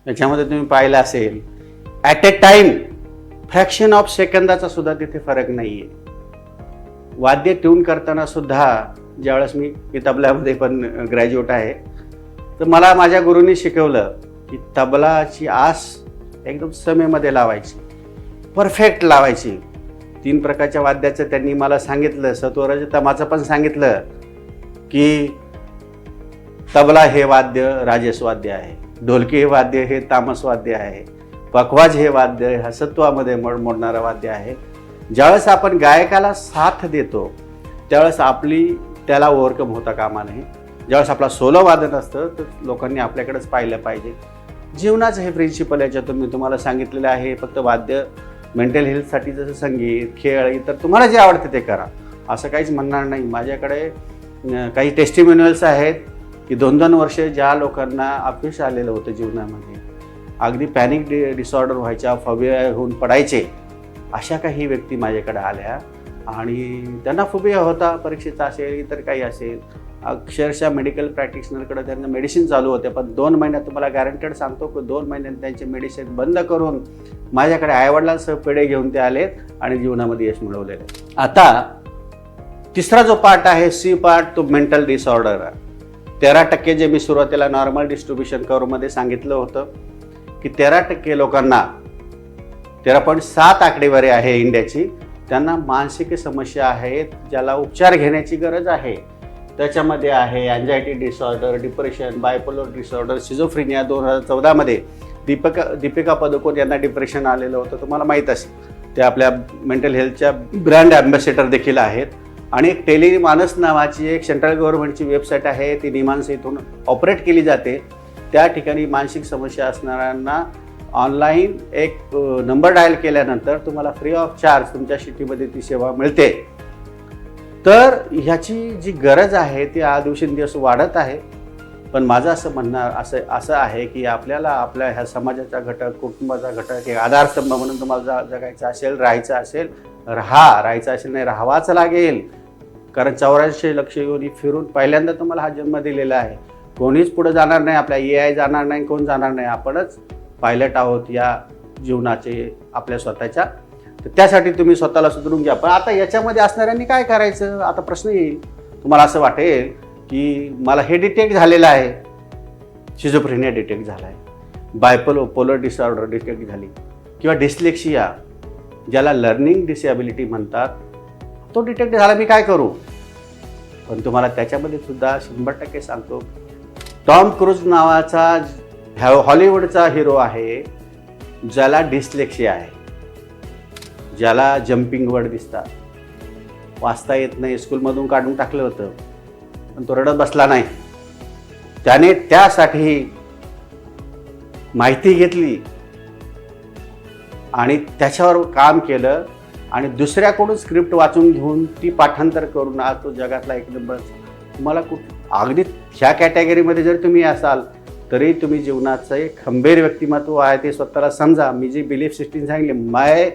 याच्यामध्ये तुम्ही पाहिलं असेल at a time fraction of सेकंदाचा सुद्धा तिथे फरक नाही आहे. वाद्य ट्यून करताना सुद्धा ज्यावेळेस मी तबल्यामध्ये पण ग्रॅज्युएट आहे, तर मला माझ्या गुरूंनी शिकवलं की तबलाची आस एकदम समेमध्ये लावायची, परफेक्ट लावायची. 3 प्रकारच्या वाद्याचं त्यांनी मला सांगितलं. सत्वरज तमाचं पण सांगितलं की तबला हे वाद्य राजस वाद्य आहे, ढोलकी हे वाद्य हे तामस वाद्य आहे, पखवाज हे वाद्य हा सत्वामध्ये मोडणारं वाद्य आहे. ज्यावेळेस आपण गायकाला साथ देतो त्यावेळेस आपली त्याला ओव्हरकम होता कामा नये. ज्यावेळेस आपला सोलो वादन असतं तर लोकांनी आपल्याकडेच पाहिलं पाहिजे. जीवनाचं हे प्रिन्सिपल याच्यातून मी तुम्हाला सांगितलेलं आहे. फक्त वाद्य मेंटल हेल्थसाठी जसं संगीत, खेळ, इतर तुम्हाला जे आवडते ते करा असं काहीच म्हणणार नाही. माझ्याकडे काही टेस्टिमोनियल्स आहेत की 2-2 वर्ष ज्या लोकांना अपयश आलेलं होतं जीवनामध्ये, अगदी पॅनिक डिसऑर्डर व्हायच्या, फोबिया होऊन पडायचे, अशा काही व्यक्ती माझ्याकडे आल्या आणि त्यांना फोबिया होता, परीक्षेचा असेल, इतर काही असेल. अक्षरशः मेडिकल प्रॅक्टिशनरकडे त्यांना मेडिसिन चालू होते, पण 2 महिन्यात तुम्हाला गॅरंटेड सांगतो की 2 महिन्यात त्यांचे मेडिसिन बंद करून माझ्याकडे आईवडिलांसह पेढे घेऊन ते आलेत आणि जीवनामध्ये यश मिळवलेलं आहे. आता तिसरा जो पार्ट आहे, सी पार्ट, तो मेंटल डिसऑर्डर. 13% जे मी सुरुवातीला नॉर्मल डिस्ट्रीब्युशन कर्वमध्ये सांगितलं होतं की 13% लोकांना 13.7 आकडेवारी आहे इंडियाची, त्यांना मानसिक समस्या आहेत ज्याला उपचार घेण्याची गरज आहे. त्याच्यामध्ये आहे anxiety disorder, depression, bipolar disorder, schizophrenia. 2014मध्ये दीपिका पदुकोण यांना डिप्रेशन आलेलं होतं, तुम्हाला माहीत असेल. ते आपल्या मेंटल हेल्थच्या ब्रँड ॲम्बॅसेडर देखील आहेत. आणि एक टेलिमानस नावाची एक सेंट्रल गव्हर्नमेंटची वेबसाईट आहे, ती निमांस इथून ऑपरेट केली जाते. त्या ठिकाणी मानसिक समस्या असणाऱ्यांना ऑनलाईन एक नंबर डायल केल्यानंतर तुम्हाला फ्री ऑफ चार्ज तुमच्या सिटीमध्ये ती सेवा मिळते. तर ह्याची जी गरज आहे ती दिवसेंदिवस वाढत आहे. पण माझं असं म्हणणं असं आहे की आपल्याला आपल्या ह्या समाजाचा घटक, कुटुंबाचा घटक, एक आधारस्तंभ म्हणून तुम्हाला जगायचं असेल, राहायचं असेल, राहायचं असेल नाही राहावाच लागेल. कारण 84 लक्ष योनी फिरून पहिल्यांदा तुम्हाला हा जन्म दिलेला आहे. कोणीच पुढे जाणार नाही, आपल्या AI जाणार नाही, कोण जाणार नाही. आपणच पायलट आहोत या जीवनाचे आपल्या स्वतःच्या. तर त्यासाठी तुम्ही स्वतःला सुधारून घ्या. पण आता याच्यामध्ये असणाऱ्यांनी काय करायचं, आता प्रश्न येईल. तुम्हाला असं वाटेल की मला हे डिटेक्ट झालेलं आहे, शिझोफ्रेनिया डिटेक्ट झाला आहे, बायपोलर डिसऑर्डर डिटेक्ट झाली, किंवा डिस्लेक्सिया ज्याला लर्निंग डिसेबिलिटी म्हणतात, तो डिटेक्ट झाला, मी काय करू. पण तुम्हाला त्याच्यामध्ये सुद्धा 100% सांगतो, टॉम क्रूज नावाचा हॉलिवूडचा हिरो आहे ज्याला डिस्लेक्सिया आहे, ज्याला जम्पिंग वर्ड दिसतात, वाचता येत नाही, स्कूलमधून काढून टाकलं होतं, पण तो रडत बसला नाही. त्याने त्यासाठी माहिती घेतली आणि त्याच्यावर काम केलं आणि दुसऱ्याकडून स्क्रिप्ट वाचून घेऊन ती पाठांतर करून आज तो जगातला एक नंबर. तुम्हाला अगदी ह्या कॅटेगरीमध्ये जर तुम्ही असाल तरी तुम्ही जीवनाचं एक खंबीर व्यक्तिमत्व आहे ते स्वतःला समजा. मी जी बिलीफ सिस्टीम सांगितली, मैं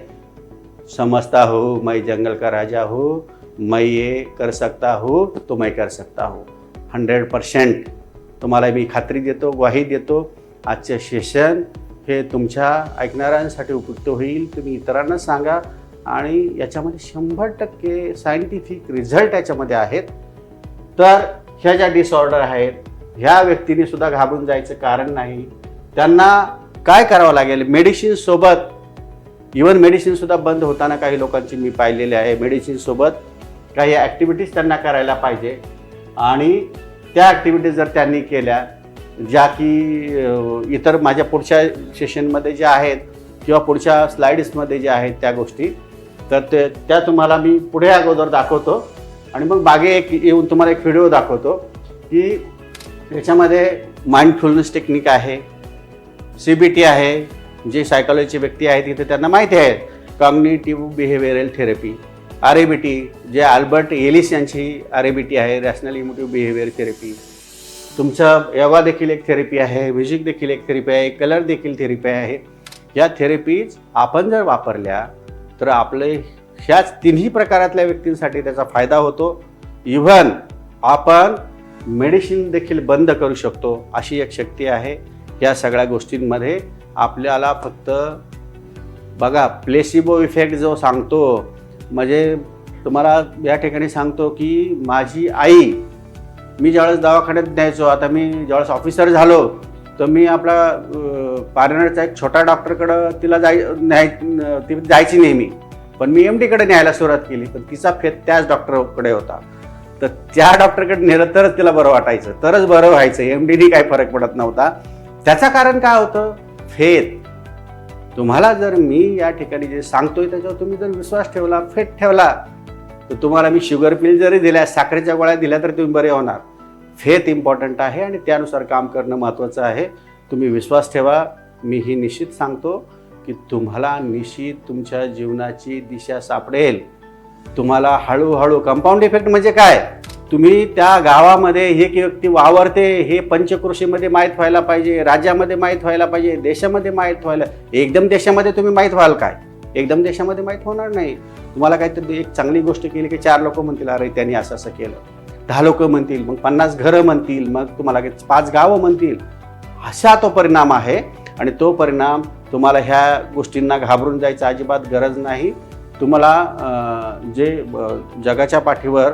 समझता हूँ, मैं जंगल का राजा हूँ, मैं ये कर सकता हूँ तो मैं कर सकता हूँ. 100% तुम्हाला मी खात्री देतो, ग्वाही देतो. आजचे सेशन हे तुमच्या ऐकणाऱ्यांसाठी उपयुक्त होईल. तुम्ही इतरांना सांगा आणि याच्यामध्ये 100% सायंटिफिक रिझल्ट याच्यामध्ये आहेत. तर ह्या ज्या डिसऑर्डर आहेत ह्या व्यक्तींनी सुद्धा घाबरून जायचं कारण नाही. त्यांना काय करावं लागेल, मेडिसिनसोबत, इवन मेडिसिनसुद्धा बंद होताना काही लोकांची मी पाहिलेले आहे. मेडिसिनसोबत काही ॲक्टिव्हिटीज त्यांना करायला पाहिजे आणि त्या ॲक्टिव्हिटीज जर त्यांनी केल्या ज्या की इतर माझ्या पुढच्या सेशनमध्ये ज्या आहेत किंवा पुढच्या स्लाईड्समध्ये ज्या आहेत त्या गोष्टी, तर त्या तुम्हाला मी पुढे अगोदर दाखवतो आणि मग मागे एक येऊन तुम्हाला एक व्हिडिओ दाखवतो की याच्यामध्ये माइंडफुलनेस टेक्निक आहे, CBT आहे. जे सायकॉलॉजीचे व्यक्ती आहेत तिथे त्यांना माहिती आहे, कॉग्निटिव्ह बिहेवियरल थेरपी, RABT जे अल्बर्ट एलिस यांची RABT आहे, रॅशनल इमोटिव्ह बिहेवियर थेरपी. तुमचं योगा देखील एक थेरपी आहे, म्युझिक देखील एक थेरपी आहे, कलर देखील थेरपी आहे. या थेरपीज आपण जर वापरल्या तर आपले ह्याच तिन्ही प्रकारातल्या व्यक्तींसाठी त्याचा फायदा होतो. इव्हन आपण मेडिसिन देखील बंद करू शकतो, अशी एक शक्ती आहे या सगळ्या गोष्टींमध्ये. आपल्याला फक्त बघा प्लेसिबो इफेक्ट जो सांगतो, म्हणजे तुम्हाला या ठिकाणी सांगतो की माझी आई, मी ज्यावेळेस दवाखान्यात न्यायचो, आता मी ज्यावेळेस ऑफिसर झालो तर मी आपला पारनेरचा एक छोटा डॉक्टरकडं तिला ती जायची नेहमी. पण मी MD न्यायला सुरुवात केली तर तिचा फेत त्याच डॉक्टरकडे होता. तर त्या डॉक्टरकडे नेलं तरच तिला बरं वाटायचं, तरच बरं व्हायचं. MDनी काही फरक पडत नव्हता. त्याचं कारण काय होतं, फेथ. तुम्हाला जर मी या ठिकाणी जे सांगतोय त्याच्यावर तुम्ही जर विश्वास ठेवला, फेथ ठेवला, तर तुम्हाला मी शुगर पिल जरी दिल्या, साखरेच्या गोळ्या दिल्या तर तुम्ही बरे होणार. फेथ इम्पॉर्टंट आहे आणि त्यानुसार काम करणं महत्त्वाचं आहे. तुम्ही विश्वास ठेवा. मी ही निश्चित सांगतो की तुम्हाला निश्चित तुमच्या जीवनाची दिशा सापडेल. तुम्हाला हळूहळू कंपाऊंड इफेक्ट म्हणजे काय, तुम्ही त्या गावामध्ये एक व्यक्ती वावरते हे पंचकृषीमध्ये माहीत व्हायला पाहिजे, राज्यामध्ये माहीत व्हायला पाहिजे, देशामध्ये माहीत व्हायला. एकदम देशामध्ये तुम्ही माहीत व्हाल काय, एकदम देशामध्ये माहीत होणार नाही. तुम्हाला काहीतरी एक चांगली गोष्ट केली की 4 लोक म्हणतील अरे त्यांनी असं असं केलं, 10 लोक म्हणतील, मग 50 घरं म्हणतील, मग तुम्हाला 5 गावं म्हणतील. असा तो परिणाम आहे आणि तो परिणाम तुम्हाला ह्या गोष्टींना घाबरून जायचं अजिबात गरज नाही. तुम्हाला जे जगाच्या पाठीवर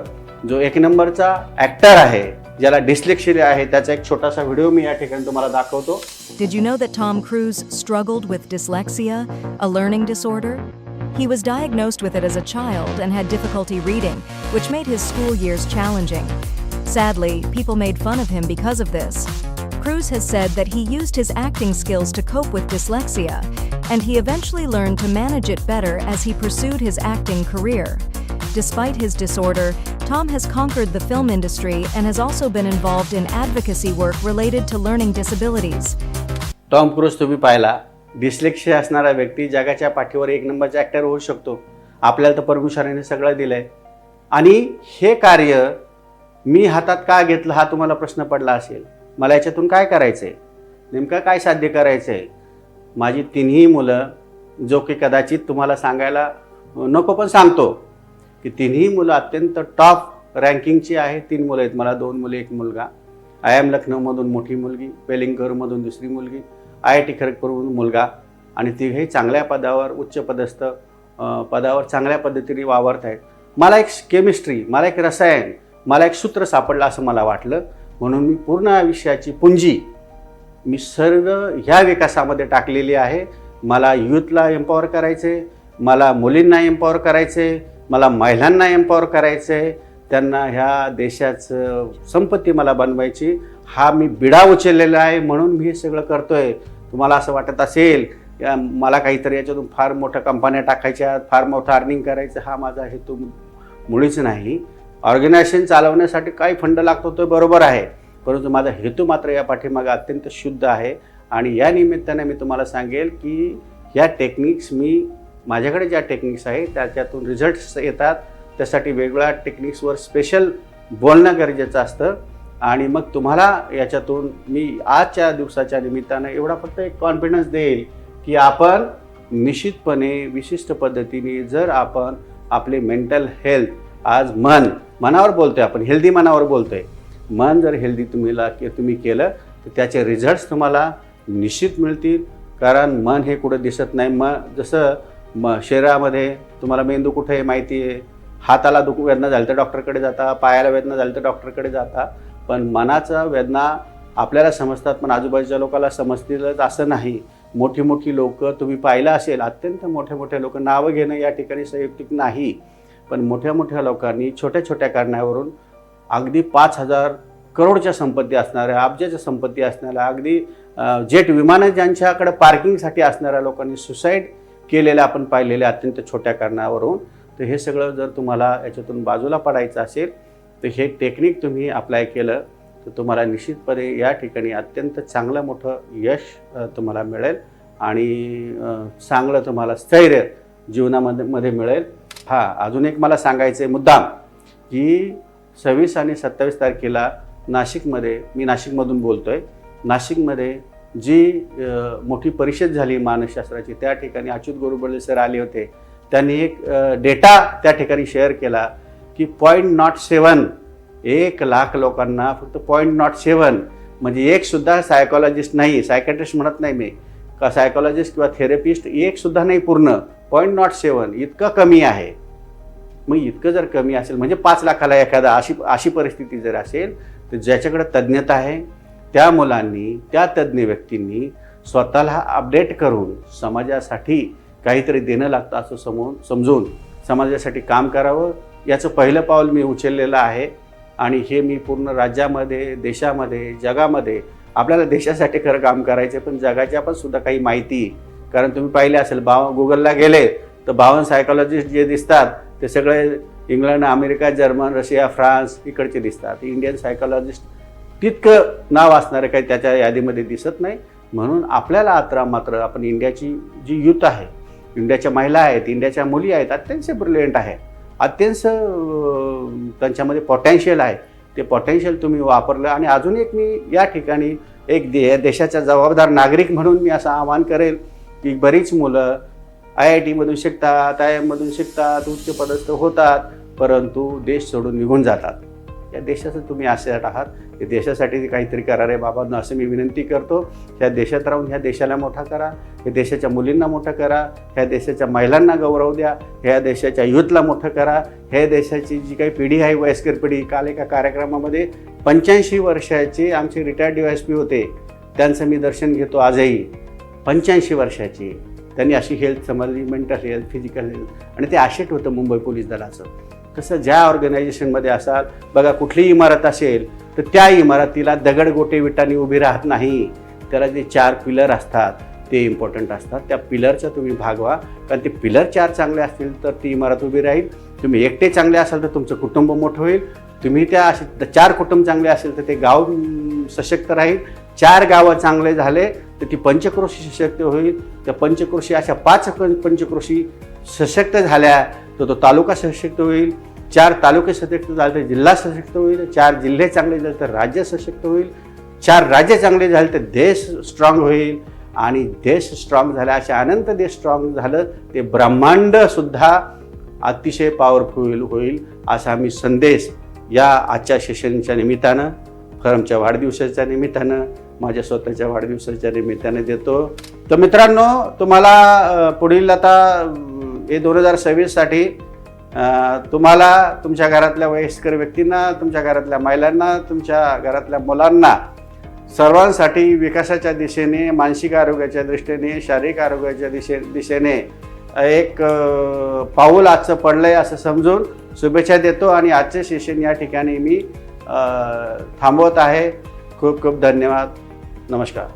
जो 1 नंबरचा ॲक्टर आहे ज्याला डिस्लेक्सिया आहे त्याचा एक छोटासा व्हिडिओ मी या ठिकाणी तुम्हाला दाखवतो. Did you know that Tom Cruise struggled with dyslexia, a learning disorder? He was diagnosed with it as a child and had difficulty reading, which made his school years challenging. Sadly, people made fun of him because of this. Cruise has said that he used his acting skills to cope with dyslexia, and he eventually learned to manage it better as he pursued his acting career. Despite his disorder, Tom has conquered the film industry and has also been involved in advocacy work related to learning disabilities. Tom cruise तुम्ही पाहिला, dyslexia असणारा व्यक्ती जगाच्या पाठीवर एक नंबरचा actor होऊ शकतो. आपल्याला तर परमेश्वराने सगळं दिलंय. आणि हे कार्य मी हातात का घेतलं हा तुम्हाला प्रश्न पडला असेल. मला याच्यातून काय करायचं आहे, नेमकं काय साध्य करायचं आहे. माझी तिन्ही मुलं, जो की कदाचित तुम्हाला सांगायला नको पण सांगतो, की तिन्ही मुलं अत्यंत टॉप रँकिंगची आहे. 3 मुलं आहेत मला, 2 मुले 1 मुलगा. IIM लखनौमधून मोठी मुलगी, वेलिंगकरमधून दुसरी मुलगी, IIT खरगपूरमधून मुलगा, आणि तिघेही चांगल्या पदावर, उच्च पदस्थ पदावर चांगल्या पद्धतीने वावरत आहेत. मला एक केमिस्ट्री, मला एक रसायन, मला एक सूत्र सापडलं असं मला वाटलं. म्हणून मी पूर्ण आयुष्याची पुंजी मी सर्व ह्या विकासामध्ये टाकलेली आहे. मला यूथला एम्पॉवर करायचे, मला मुलींना एम्पॉवर करायचे, मला महिलांना एम्पॉवर करायचे, त्यांना ह्या देशाचं संपत्ती मला बनवायची. हा मी बिडा उचललेला आहे, म्हणून मी हे सगळं करतोय. तुम्हाला असं वाटत असेल मला काहीतरी याच्यातून फार मोठ्या कंपन्या टाकायच्या, फार मोठं अर्निंग करायचं, हा माझा हेतू मुळीच नाही. ऑर्गनायझेशन चालवण्यासाठी काही फंड लागतो तो बरोबर आहे, परंतु माझा हेतू मात्र या पाठीमागे अत्यंत शुद्ध आहे. आणि या निमित्ताने मी तुम्हाला सांगेल की ह्या टेक्निक्स, माझ्याकडे ज्या टेक्निक्स आहेत त्याच्यातून रिझल्ट्स येतात. त्यासाठी वेगवेगळ्या टेक्निक्सवर स्पेशल बोलणं गरजेचं असतं. आणि मग तुम्हाला याच्यातून मी आजच्या दिवसाच्या निमित्तानं एवढा फक्त एक कॉन्फिडन्स देईल की आपण निश्चितपणे विशिष्ट पद्धतीने जर आपण आपले मेंटल हेल्थ, आज मनावर बोलतोय आपण, हेल्दी मनावर बोलतोय, मन जर हेल्दी तुम्ही केलं तर त्याचे रिझल्ट्स तुम्हाला निश्चित मिळतील. कारण मन हे कुठं दिसत नाही. जसं शरीरामध्ये तुम्हाला मेंदू कुठे आहे माहिती आहे, हाताला वेदना झाली तर डॉक्टरकडे जाता, पायाला वेदना झाली तर डॉक्टरकडे जाता, पण मनाचा वेदना आपल्याला समजतात पण आजूबाजूच्या लोकांना समजतीलच असं नाही. मोठी मोठी लोक तुम्ही पाहिलं असेल, अत्यंत मोठे लोक, नावं घेणं या ठिकाणी संयुक्तिक नाही, पण मोठ्या लोकांनी छोट्या छोट्या कारणावरून अगदी 5,000 करोडच्या संपत्ती असणाऱ्या, अब्जाच्या संपत्ती असणाऱ्या, अगदी जेट विमानं ज्यांच्याकडे पार्किंगसाठी असणाऱ्या लोकांनी सुसाईड केलेलं आपण पाहिलेले अत्यंत छोट्या कारणावरून. तर हे सगळं जर तुम्हाला याच्यातून बाजूला पडायचं असेल तर हे टेक्निक तुम्ही अप्लाय केलं तर तुम्हाला निश्चितपणे या ठिकाणी अत्यंत चांगलं मोठं यश तुम्हाला मिळेल आणि चांगलं तुम्हाला स्थैर्य जीवनामध्ये मिळेल. अजून एक मला सांगायचं आहे मुद्दाम की 26 आणि 27 तारखेला नाशिकमध्ये, मी नाशिकमधून बोलतोय, नाशिकमध्ये जी मोठी परिषद झाली मानसशास्त्राची, त्या ठिकाणी अच्युत गोरुबडे सर आले होते. त्यांनी एक डेटा त्या ठिकाणी शेअर केला की 0.07, 1,00,000 लोकांना फक्त 0.07, म्हणजे एकसुद्धा सायकॉलॉजिस्ट नाही, सायकॅट्रिस्ट म्हणत नाही मी, का सायकॉलॉजिस्ट किंवा थेरपिस्ट एकसुद्धा नाही, पूर्ण 0.07 इतकं कमी आहे. मग इतकं जर कमी असेल म्हणजे 5 लाखाला एखादा, अशी परिस्थिती जर असेल तर ज्याच्याकडे तज्ज्ञता आहे त्या मुलांनी, त्या तज्ज्ञ व्यक्तींनी स्वतःला अपडेट करून समाजासाठी काहीतरी देणं लागतं असं समजून समाजासाठी काम करावं. याचं पहिलं पाऊल मी उचललेलं आहे आणि हे मी पूर्ण राज्यामध्ये, देशामध्ये, जगामध्ये, आपल्याला देशासाठी खरं काम करायचं पण जगाच्या पण सुद्धा काही माहिती, कारण तुम्ही पाहिले असेल गुगलला गेले तर 52 सायकॉलॉजिस्ट जे दिसतात ते सगळे England, America, German, Russia, France इकडचे दिसतात. इंडियन सायकॉलॉजिस्ट तितकं नाव असणारं काही त्याच्या यादीमध्ये दिसत नाही. म्हणून आपल्याला मात्र आपण इंडियाची जी यूथ आहे, इंडियाच्या महिला आहेत, इंडियाच्या मुली आहेत, अत्यंत ब्रिलियंट आहे, अत्यंत त्यांच्यामध्ये पोटेन्शियल आहे. ते पोटेन्शियल तुम्ही वापरलं. आणि अजून एक मी या ठिकाणी एक देशाचा जबाबदार नागरिक म्हणून मी असं आवाहन करेल की बरीच मुलं IIT-मधून शिकतात, IIM-मधून शिकतात, उच्च पदस्थ होतात, परंतु देश सोडून निघून जातात. या देशाचं तुम्ही ॲसेट आहात. या देशासाठी काहीतरी करा रे बाबांनो, असं मी विनंती करतो. ह्या देशात राहून ह्या देशाला मोठा करा, ह्या देशाच्या मुलींना मोठं करा, ह्या देशाच्या महिलांना गौरव द्या, ह्या देशाच्या युथला मोठं करा. ह्या देशाची जी काही पिढी आहे, वयस्कर पिढी, काल एका कार्यक्रमामध्ये 85 वर्षाचे आमचे रिटायर्ड DYSP होते, त्यांचं मी दर्शन घेतो आजही. 85 वर्षाची त्यांनी अशी हेल्थ समजली, मेंटल हेल्थ, फिजिकल हेल्थ, आणि ते ॲसेट होतं मुंबई पोलीस दलाचं. कसं ज्या ऑर्गनायझेशनमध्ये असाल बघा, कुठलीही इमारत असेल तर त्या इमारतीला दगड गोटे विटांनी उभी राहत नाही, त्याला जे 4 पिलर असतात ते इम्पॉर्टंट असतात. त्या पिलरचा तुम्ही भाग व्हा, कारण ते पिलर 4 चांगले असतील तर ती इमारत उभी राहील. तुम्ही एकटे चांगले असाल तर तुमचं कुटुंब मोठं होईल. तुम्ही त्या असे 4 कुटुंब चांगले असेल तर ते गाव सशक्त राहील. 4 गावं चांगले झाले तर ती पंचक्रोशी सशक्त होईल. त्या पंचक्रोशी अशा 5 पंचक्रोशी सशक्त झाल्या तर तो तालुका सशक्त होईल. 4 तालुके सशक्त झाले तर जिल्हा सशक्त होईल. 4 जिल्हे चांगले झाले तर राज्य सशक्त होईल. 4 राज्य चांगले झाले तर देश स्ट्रॉंग होईल. आणि देश स्ट्रॉंग झाला, अशा अनंत देश स्ट्रॉंग झालं ते ब्रह्मांडसुद्धा अतिशय पॉवरफुल होईल, असा आम्ही संदेश या आजच्या सेशनच्या निमित्तानं, फर्मच्या वाढदिवसाच्या निमित्तानं, माझ्या स्वतःच्या वाढदिवसाच्या निमित्ताने देतो. तर मित्रांनो, तुम्हाला पुढील आता हे 2026साठी तुम्हाला तुमच्या घरातल्या वयस्कर व्यक्तींना, तुमच्या घरातल्या महिलांना, तुमच्या घरातल्या मुलांना, सर्वांसाठी विकासाच्या दिशेने, मानसिक आरोग्याच्या दृष्टीने, शारीरिक आरोग्याच्या दिशेने एक पाऊल आजचं पडलं आहे असं समजून शुभेच्छा देतो. आणि आजचे सेशन या ठिकाणी मी थांबवत आहे. खूप खूप धन्यवाद. नमस्कार.